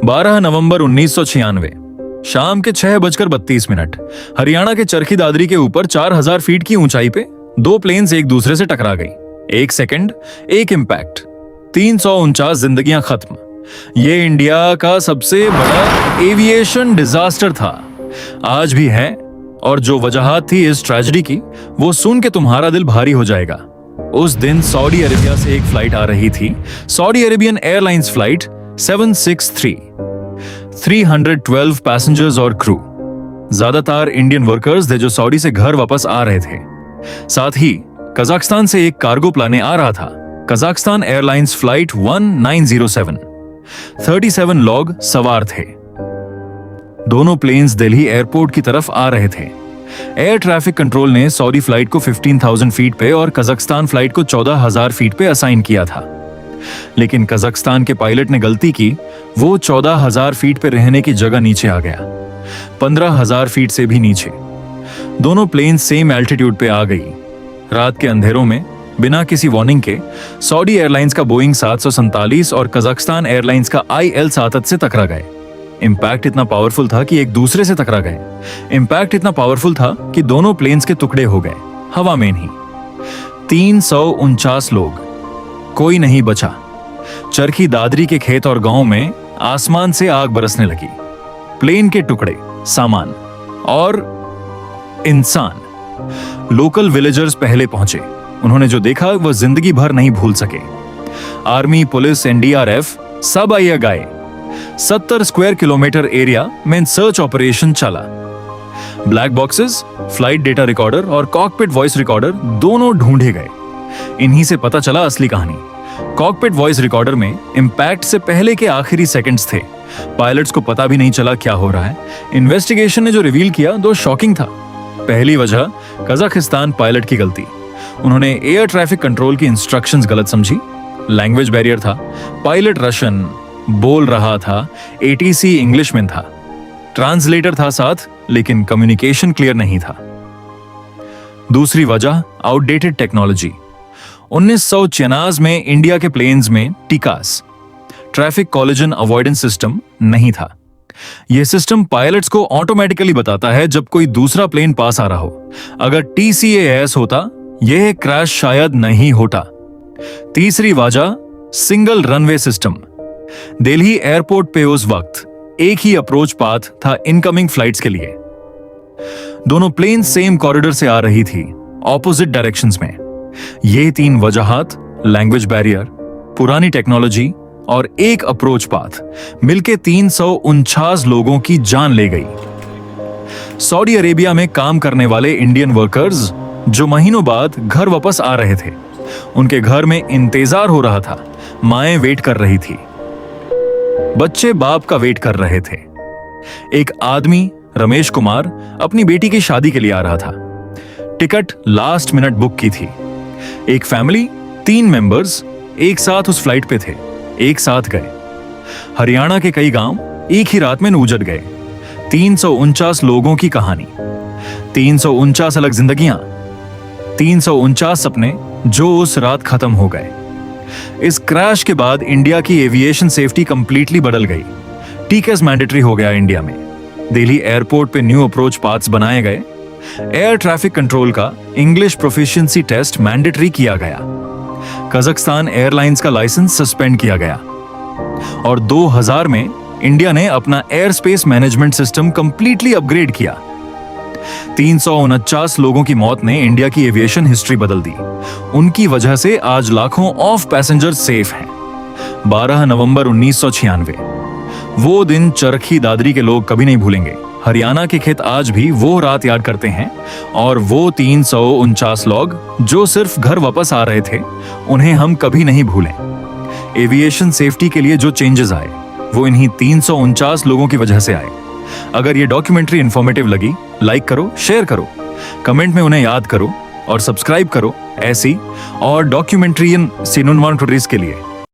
12 नवंबर 1996 शाम के 6:32 हरियाणा के चरखी दादरी के ऊपर 4000 फीट की ऊंचाई पे दो प्लेन्स एक दूसरे से टकरा गई। 1 सेकंड, एक इंपैक्ट, 349 जिंदगियां खत्म। ये इंडिया का सबसे बड़ा एविएशन डिजास्टर था, आज भी है। और जो वजहात थी इस ट्रेजेडी की, वो सुन के तुम्हारा दिल भारी हो जाएगा। उस दिन सऊदी अरेबिया से एक फ्लाइट आ रही थी, Saudi Arabian airlines flight 763, 312 passengers और क्रू। ज्यादातर इंडियन वर्कर्स थे जो सऊदी से घर वापस आ रहे थे। साथ ही कजाकिस्तान से एक कार्गो प्लान आ रहा था, कजाकिस्तान एयरलाइंस फ्लाइट 1907। 37 लोग सवार थे। दोनों प्लेन्स दिल्ली एयरपोर्ट की तरफ आ रहे थे। एयर ट्रैफिक कंट्रोल ने सऊदी फ्लाइट को 15,000 फीट पे और कजाकिस्तान फ्लाइट को 14,000 फीट पे असाइन किया था। लेकिन कजाकिस्तान के पायलट ने गलती की, वो 14,000 फीट पे रहने की जगह नीचे आ गया, 15,000 फीट से भी नीचे। दोनों प्लेन सेम एल्टीट्यूड पे आ गई। रात के अंधेरों में बिना किसी वार्निंग के सऊदी एयरलाइंस का बोइंग 747 और कजाकिस्तान एयरलाइंस का IL-77 से टकरा गए। इंपैक्ट इतना पावरफुल था कि एक दूसरे से टकरा गए। इंपैक्ट इतना पावरफुल था कि दोनों प्लेन्स के टुकड़े हो गए, हवा में ही। 349 लोग, कोई नहीं बचा। चरखी दादरी के खेत और गांव में आसमान से आग बरसने लगी। प्लेन के टुकड़े, सामान और इंसान। लोकल विलेजर्स पहले पहुंचे। उन्होंने जो देखा वह जिंदगी भर नहीं भूल सके। आर्मी, पुलिस, NDRF सब आए गए। 70 स्क्वायर किलोमीटर एरिया में सर्च ऑपरेशन चला। Black boxes, flight data recorder और कॉकपिट वॉइस रिकॉर्डर दोनों ढूंढे गए। इन्हीं से पता चला असली कहानी। कॉकपिट वॉइस रिकॉर्डर में इंपैक्ट से पहले के आखिरी सेकंड्स थे। पायलट्स को पता भी नहीं चला क्या हो रहा है। इन्वेस्टिगेशन ने जो रिवील किया वो शॉकिंग था। पहली वजह कजाकिस्तान पायलट की गलती। उन्होंने एयर ट्रैफिक कंट्रोल की इंस्ट्रक्शंस गलत समझी। लैंग्वेज बैरियर था। पायलट रशियन बोल रहा था, ATC इंग्लिश में था। ट्रांसलेटर था साथ, लेकिन कम्युनिकेशन क्लियर नहीं था। दूसरी वजह आउटडेटेड टेक्नोलॉजी। 1994 में इंडिया के प्लेन्स में टीकास, ट्रैफिक कॉलिजन अवॉइडेंस सिस्टम नहीं था। यह सिस्टम पायलट्स को ऑटोमेटिकली बताता है जब कोई दूसरा प्लेन पास आ रहा हो। अगर TCAS होता, यह क्रैश शायद नहीं होता। तीसरी वजह single runway system. Delhi airport पे उस वक्त एक ही अप्रोच पाथ था इनकमिंग फ्लाइट्स के लिए। दोनों प्लेन सेम कॉरिडोर से आ रही थी, ऑपोजिट डायरेक्शंस में। ये 3 वजहात, लैंग्वेज बैरियर, पुरानी टेक्नोलॉजी और एक अप्रोच पाथ, मिलके 349 लोगों की जान ले गई। सऊदी अरेबिया में काम करने वाले इंडियन वर्कर्स जो महीनों बाद घर वापस आ रहे थे, उनके घर में इंतजार हो रहा था। माएं वेट कर रही थी, बच्चे बाप का वेट कर रहे थे। एक आदमी, रमेश कुमार, अपनी बेटी की शादी के लिए आ रहा था। टिकट लास्ट मिनट बुक की थी। एक फैमिली, 3 मेंबर्स एक साथ उस फ्लाइट पे थे, एक साथ गए। हरियाणा के कई गांव एक ही रात में उजड़ गए। 349 लोगों की कहानी, 349 अलग जिंदगियां, 349 सपने जो उस रात खत्म हो गए। इस क्रैश के बाद इंडिया की एविएशन सेफ्टी कंप्लीटली बदल गई। TCAS मैंडेटरी हो गया इंडिया में। दिल्ली एयरपोर्ट पे न्यू अप्रोच पाथ्स बनाए गए। एयर ट्रैफिक कंट्रोल का इंग्लिश प्रोफिशिएंसी टेस्ट मैंडेटरी किया गया। कजाकिस्तान एयरलाइंस का लाइसेंस सस्पेंड किया गया। और 2000 में इंडिया ने अपना air space management system completely upgrade किया। 349 लोगों की मौत ने इंडिया की एविएशन हिस्ट्री बदल दी। उनकी वजह से आज लाखों ऑफ पैसेंजर सेफ हैं। 12 नवंबर 1996, वो दिन चरखी दादरी के लोग कभी नहीं भूलेंगे। हरियाणा के खेत आज भी वो रात याद करते हैं, और वो 349 लोग जो सिर्फ घर वापस आ रहे थे, उन्हें हम कभी नहीं भूलें। एविएशन सेफ्टी के लिए जो चेंजेस आए, वो इन्हीं 349 लोगों की वजह से आए। अगर ये डॉक्यूमेंट्री इंफॉर्मेटिव लगी, लाइक करो, शेयर करो, कमेंट में उन्हें याद करो और सब्सक्राइब करो ऐसी और डॉक्यूमेंट्रियन सिनेमैटोग्राफीज के लिए।